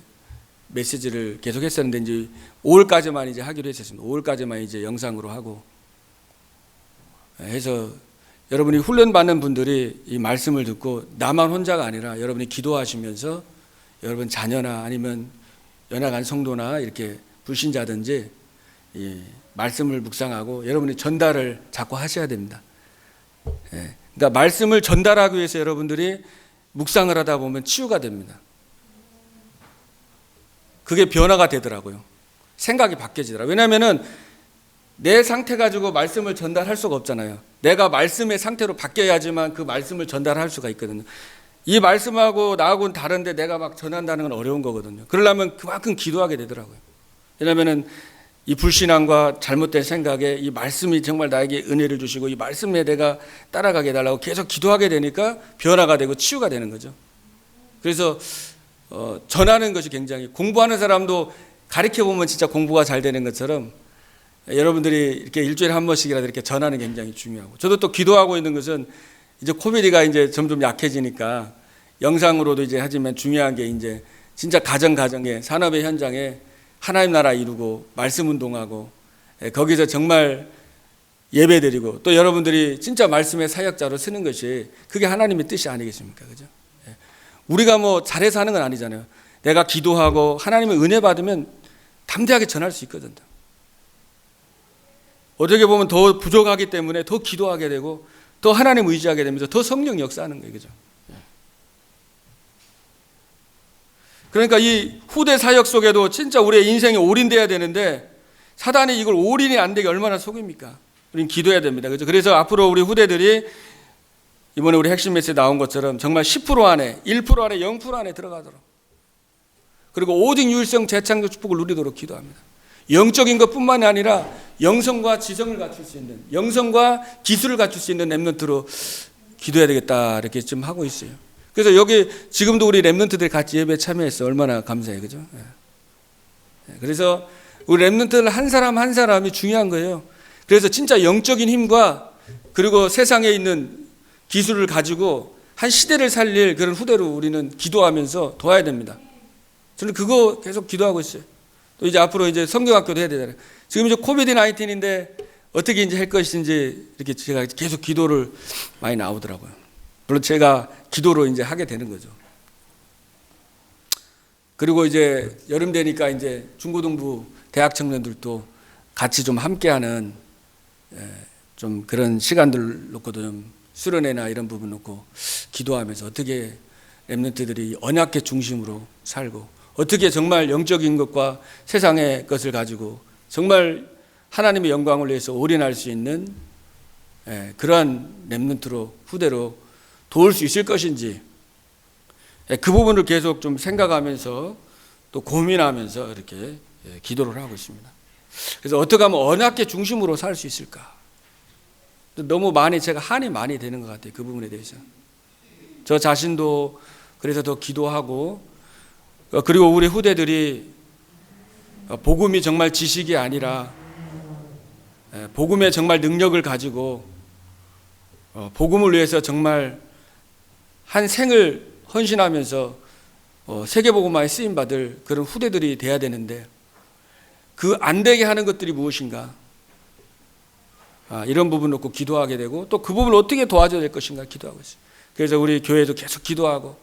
메시지를 계속 했었는데 이제 5월까지만 이제 하기로 했었습니다. 5월까지만 이제 영상으로 하고 해서 여러분이 훈련받는 분들이 이 말씀을 듣고 나만 혼자가 아니라 여러분이 기도하시면서 여러분 자녀나 아니면 연약한 성도나 이렇게 불신자든지 이 말씀을 묵상하고 여러분이 전달을 자꾸 하셔야 됩니다. 그러니까 말씀을 전달하기 위해서 여러분들이 묵상을 하다 보면 치유가 됩니다. 그게 변화가 되더라고요. 생각이 바뀌어지더라고요. 왜냐하면 내 상태 가지고 말씀을 전달할 수가 없잖아요. 내가 말씀의 상태로 바뀌어야지만 그 말씀을 전달할 수가 있거든요. 이 말씀하고 나하고는 다른데 내가 막 전한다는 건 어려운 거거든요. 그러려면 그만큼 기도하게 되더라고요. 왜냐하면 이 불신앙과 잘못된 생각에 이 말씀이 정말 나에게 은혜를 주시고 이 말씀에 내가 따라가게 해달라고 계속 기도하게 되니까 변화가 되고 치유가 되는 거죠. 그래서 전하는 것이 굉장히 공부하는 사람도 가르쳐보면 진짜 공부가 잘 되는 것처럼 여러분들이 이렇게 일주일에 한 번씩이라도 이렇게 전하는 게 굉장히 중요하고 저도 또 기도하고 있는 것은 이제 코미디가 이제 점점 약해지니까 영상으로도 이제 하지만 중요한 게 이제 진짜 가정의 산업의 현장에 하나님 나라 이루고 말씀 운동하고 거기서 정말 예배드리고 또 여러분들이 진짜 말씀의 사역자로 쓰는 것이 그게 하나님의 뜻이 아니겠습니까? 그죠? 우리가 뭐 잘해서 하는 건 아니잖아요. 내가 기도하고 하나님의 은혜 받으면 담대하게 전할 수 있거든요. 어떻게 보면 더 부족하기 때문에 더 기도하게 되고 더 하나님 의지하게 되면서 더 성령 역사하는 거예요. 그죠? 그러니까 이 후대 사역 속에도 진짜 우리의 인생이 올인돼야 되는데 사단이 이걸 올인이 안 되게 얼마나 속입니까? 우리는 기도해야 됩니다. 그죠? 그래서 앞으로 우리 후대들이 이번에 우리 핵심 메시지 나온 것처럼 정말 10% 안에, 1% 안에, 0% 안에 들어가도록 그리고 오직 유일성 재창조 축복을 누리도록 기도합니다. 영적인 것뿐만이 아니라 영성과 지성을 갖출 수 있는 영성과 기술을 갖출 수 있는 렘넌트로 기도해야 되겠다 이렇게 지금 하고 있어요. 그래서 여기 지금도 우리 렘넌트들이 같이 예배에 참여해서 얼마나 감사해요. 그죠? 그래서 우리 렘넌트들 한 사람 한 사람이 중요한 거예요. 그래서 진짜 영적인 힘과 그리고 세상에 있는 기술을 가지고 한 시대를 살릴 그런 후대로 우리는 기도하면서 도와야 됩니다. 저는 그거 계속 기도하고 있어요. 또 이제 앞으로 이제 성경학교도 해야 되잖아요. 지금 이제 코비드 19인데 어떻게 이제 할 것인지 이렇게 제가 계속 기도를 많이 나오더라고요. 물론 제가 기도로 이제 하게 되는 거죠. 그리고 이제 여름 되니까 이제 중고등부 대학 청년들도 같이 좀 함께하는 좀 그런 시간들 놓고도 좀 수련회나 이런 부분 놓고 기도하면서 어떻게 렘넌트들이 언약계 중심으로 살고 어떻게 정말 영적인 것과 세상의 것을 가지고 정말 하나님의 영광을 위해서 올인할 수 있는 그러한 렘넌트로 후대로 도울 수 있을 것인지 그 부분을 계속 좀 생각하면서 또 고민하면서 이렇게 기도를 하고 있습니다. 그래서 어떻게 하면 언약계 중심으로 살 수 있을까? 너무 많이 제가 한이 많이 되는 것 같아요. 그 부분에 대해서. 저 자신도 그래서 더 기도하고 그리고 우리 후대들이 복음이 정말 지식이 아니라 복음의 정말 능력을 가지고 복음을 위해서 정말 한 생을 헌신하면서 세계복음화에 쓰임받을 그런 후대들이 돼야 되는데 그 안 되게 하는 것들이 무엇인가? 이런 부분 놓고 기도하게 되고 또 그 부분을 어떻게 도와줘야 될 것인가 기도하고 있어요. 그래서 우리 교회도 계속 기도하고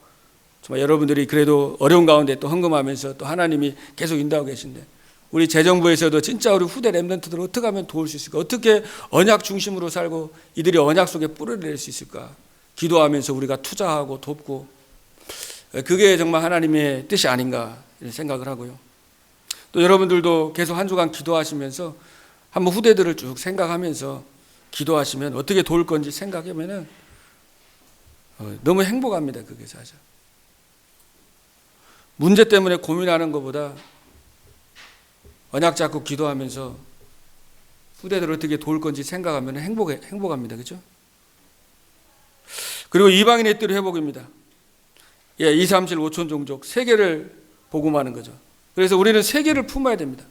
정말 여러분들이 그래도 어려운 가운데 또 헌금하면서 또 하나님이 계속 인도하고 계신데 우리 재정부에서도 진짜 우리 후대 렘넌트들을 어떻게 하면 도울 수 있을까? 어떻게 언약 중심으로 살고 이들이 언약 속에 뿌리를 낼 수 있을까? 기도하면서 우리가 투자하고 돕고 그게 정말 하나님의 뜻이 아닌가 생각을 하고요. 또 여러분들도 계속 한 주간 기도하시면서 한번 후대들을 쭉 생각하면서 기도하시면 어떻게 도울 건지 생각하면은 너무 행복합니다. 그게 사실. 문제 때문에 고민하는 것보다 언약 잡고 기도하면서 후대들을 어떻게 도울 건지 생각하면 행복합니다. 그렇죠? 그리고 이방인의 뜰 회복입니다. 2, 3, 7, 5천 종족 세계를 복음하는 거죠. 그래서 우리는 세계를 품어야 됩니다.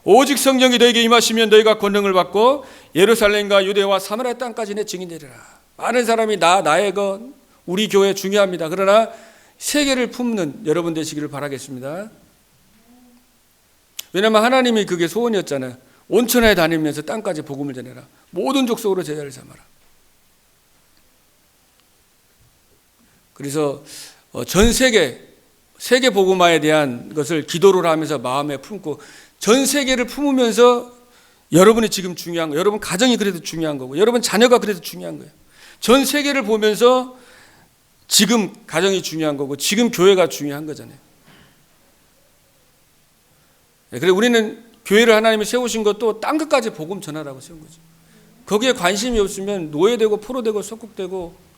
오직 성령이 너에게 임하시면 너희가 권능을 받고 예루살렘과 유대와 사마리아 땅까지 내 증인 되리라. 많은 사람이 나의 것 우리 교회 중요합니다. 그러나 세계를 품는 여러분 되시기를 바라겠습니다. 왜냐하면 하나님이 그게 소원이었잖아요. 온천에 다니면서 땅까지 복음을 전해라. 모든 족속으로 제자를 삼아라. 그래서 전 세계 복음화에 대한 것을 기도를 하면서 마음에 품고 전 세계를 품으면서 여러분이 지금 중요한 거예요. 여러분 가정이 그래도 중요한 거고 여러분 자녀가 그래도 중요한 거예요. 전 세계를 보면서 지금 가정이 중요한 거고 지금 교회가 중요한 거잖아요. 그래서 우리는 교회를 하나님이 세우신 것도 땅 끝까지 복음 전하라고 세운 거죠. 거기에 관심이 없으면 노예되고 포로되고 속국되고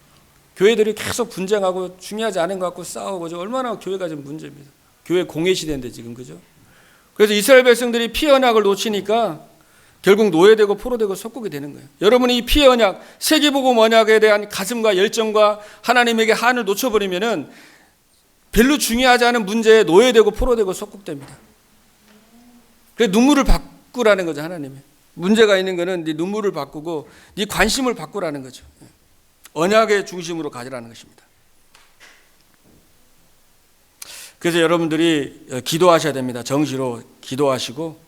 교회들이 계속 분쟁하고 중요하지 않은 것 갖고 싸우고 얼마나 교회가 좀 문제입니다. 교회 공회 시대인데 지금 그죠? 그래서 이스라엘 백성들이 피의 언약을 놓치니까 결국 노예되고 포로되고 속국이 되는 거예요. 여러분이 이 피의 언약, 세계복음 언약에 대한 가슴과 열정과 하나님에게 한을 놓쳐버리면은 별로 중요하지 않은 문제에 노예되고 포로되고 속국됩니다. 그래서 눈물을 바꾸라는 거죠, 하나님이. 문제가 있는 거는 네 눈물을 바꾸고 네 관심을 바꾸라는 거죠. 언약의 중심으로 가지라는 것입니다. 그래서 여러분들이 기도하셔야 됩니다. 정시로 기도하시고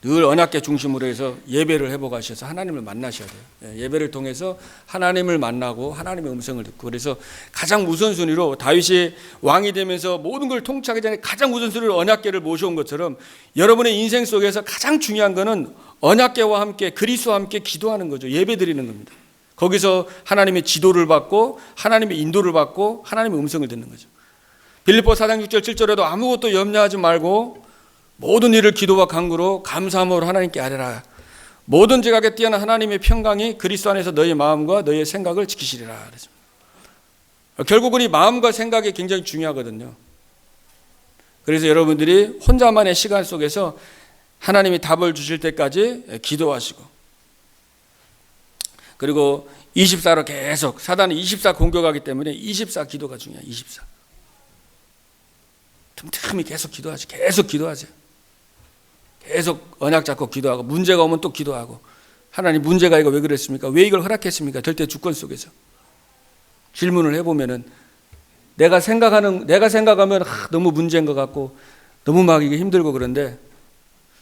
늘 언약계 중심으로 해서 예배를 회복하셔서 하나님을 만나셔야 돼요. 예배를 통해서 하나님을 만나고 하나님의 음성을 듣고 그래서 가장 우선순위로 다윗이 왕이 되면서 모든 걸 통치하기 전에 가장 우선순위로 언약계를 모셔온 것처럼 여러분의 인생 속에서 가장 중요한 거는 언약계와 함께 그리스도와 함께 기도하는 거죠. 예배 드리는 겁니다. 거기서 하나님의 지도를 받고 하나님의 인도를 받고 하나님의 음성을 듣는 거죠. 빌립보 4장 6절 7절에도 아무것도 염려하지 말고 모든 일을 기도와 간구로 감사함으로 하나님께 아뢰라. 모든 지각에 뛰어난 하나님의 평강이 그리스도 안에서 너희 마음과 너희의 생각을 지키시리라. 그랬습니다. 결국은 이 마음과 생각이 굉장히 중요하거든요. 그래서 여러분들이 혼자만의 시간 속에서 하나님이 답을 주실 때까지 기도하시고 그리고 24로 계속 사단은 24 공격하기 때문에 24 기도가 중요해요. 24 틈틈이 계속 기도하지. 계속 기도하세요. 계속 언약 잡고 기도하고 문제가 오면 또 기도하고 하나님 문제가 이거 왜 그랬습니까? 왜 이걸 허락했습니까? 절대 주권 속에서 질문을 해보면은 내가 생각하면 너무 문제인 것 같고 너무 막 이게 힘들고 그런데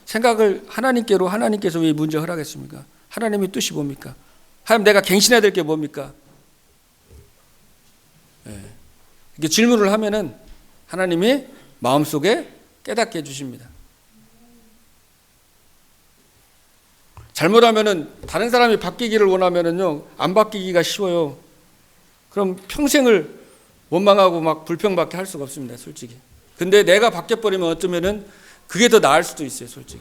생각을 하나님께로 하나님께서 왜 문제 허락했습니까? 하나님의 뜻이 뭡니까? 하나님 내가 갱신해야 될 게 뭡니까? 이렇게 질문을 하면은 하나님이 마음속에 깨닫게 해주십니다. 잘못하면은 다른 사람이 바뀌기를 원하면은요 안 바뀌기가 쉬워요. 그럼 평생을 원망하고 막 불평밖에 할 수가 없습니다, 솔직히. 근데 내가 바뀌어버리면 어쩌면은 그게 더 나을 수도 있어요, 솔직히.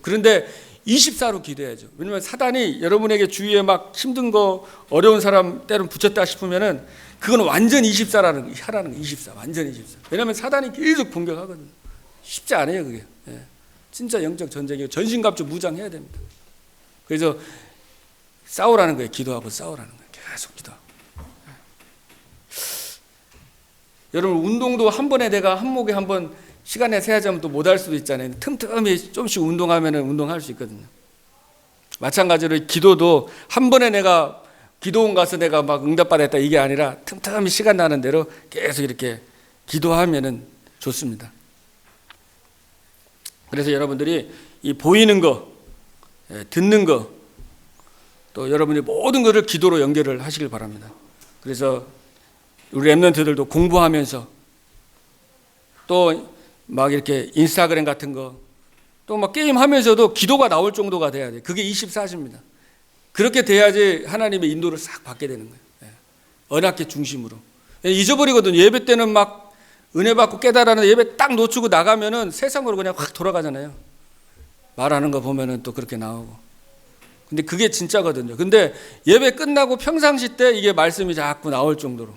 그런데 24로 기도해야죠. 왜냐면 사단이 여러분에게 주위에 막 힘든 거, 어려운 사람 때론 붙였다 싶으면은 그건 완전 24라는 거, 하라는 거, 24. 완전 24. 왜냐면 사단이 계속 공격하거든요. 쉽지 않아요, 그게. 예. 진짜 영적 전쟁이에요. 전신갑주 무장해야 됩니다. 그래서 싸우라는 거예요. 기도하고 싸우라는 거예요. 계속 기도하고. 여러분, 운동도 한 번에 내가 한 목에 한 번 시간에 세야지 하면 또 못할 수도 있잖아요. 틈틈이 조금씩 운동하면 운동할 수 있거든요. 마찬가지로 기도도 한 번에 내가 기도원 가서 내가 막 응답받았다 이게 아니라 틈틈이 시간 나는 대로 계속 이렇게 기도하면은 좋습니다. 그래서 여러분들이 이 보이는 거, 듣는 거, 또 여러분이 모든 것을 기도로 연결을 하시길 바랍니다. 그래서 우리 랩런트들도 공부하면서 또 막 이렇게 인스타그램 같은 거 또 막 게임 하면서도 기도가 나올 정도가 돼야 돼요. 그게 24시입니다. 그렇게 돼야지 하나님의 인도를 싹 받게 되는 거예요. 언약궤 중심으로. 잊어버리거든요. 예배 때는 막 은혜 받고 깨달아는 예배 딱 놓치고 나가면은 세상으로 그냥 확 돌아가잖아요. 말하는 거 보면은 또 그렇게 나오고. 근데 그게 진짜거든요. 근데 예배 끝나고 평상시 때 이게 말씀이 자꾸 나올 정도로.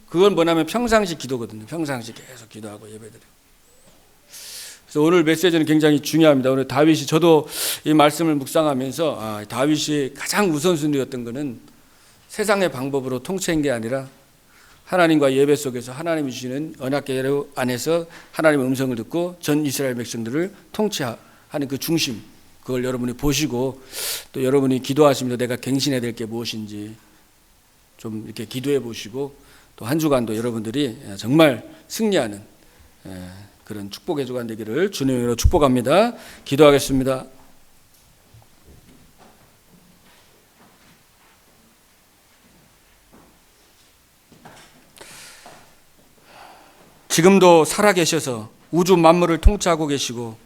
그건 뭐냐면 평상시 기도거든요. 평상시 계속 기도하고 예배드려요. 그래서 오늘 메시지는 굉장히 중요합니다. 오늘 다윗이, 저도 이 말씀을 묵상하면서 다윗이 가장 우선순위였던 것은 세상의 방법으로 통치한 게 아니라 하나님과 예배 속에서 하나님이 주시는 언약궤 안에서 하나님의 음성을 듣고 전 이스라엘 백성들을 통치하는 그 중심, 그걸 여러분이 보시고 또 여러분이 기도하시면서 내가 갱신해야 될 게 무엇인지 좀 이렇게 기도해 보시고 또 한 주간도 여러분들이 정말 승리하는 그런 축복의 주간 되기를 주님의 이름으로 축복합니다. 기도하겠습니다. 지금도 살아계셔서 우주 만물을 통치하고 계시고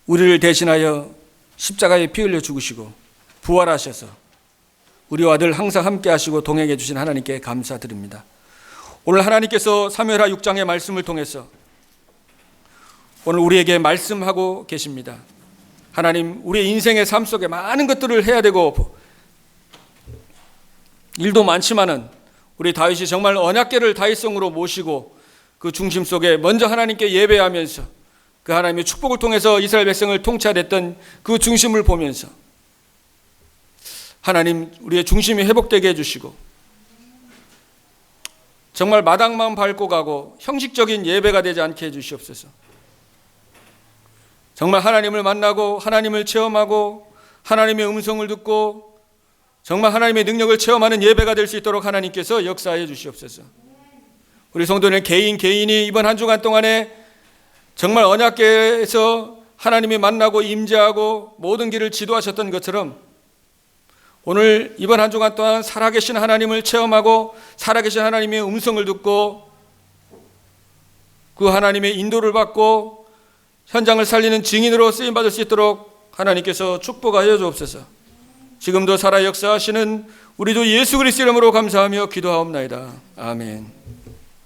우리를 대신하여 십자가에 피 흘려 죽으시고 부활하셔서 우리와 늘 항상 함께 하시고 동행해 주신 하나님께 감사드립니다. 오늘 하나님께서 사무엘하 6장의 말씀을 통해서 오늘 우리에게 말씀하고 계십니다. 하나님, 우리의 인생의 삶 속에 많은 것들을 해야 되고 일도 많지만은 우리 다윗이 정말 언약궤를 다윗성으로 모시고 그 중심 속에 먼저 하나님께 예배하면서 그 하나님의 축복을 통해서 이스라엘 백성을 통치하였던 그 중심을 보면서 하나님, 우리의 중심이 회복되게 해주시고 정말 마당만 밟고 가고 형식적인 예배가 되지 않게 해주시옵소서. 정말 하나님을 만나고 하나님을 체험하고 하나님의 음성을 듣고 정말 하나님의 능력을 체험하는 예배가 될 수 있도록 하나님께서 역사해 주시옵소서. 우리 성도는 개인이 이번 한 주간 동안에 정말 언약궤에서 하나님이 만나고 임재하고 모든 길을 지도하셨던 것처럼 오늘 이번 한 주간 동안 살아계신 하나님을 체험하고 살아계신 하나님의 음성을 듣고 그 하나님의 인도를 받고 현장을 살리는 증인으로 쓰임받을 수 있도록 하나님께서 축복하여 주옵소서. 지금도 살아 역사하시는 우리 주 예수 그리스도 이름으로 감사하며 기도하옵나이다. 아멘.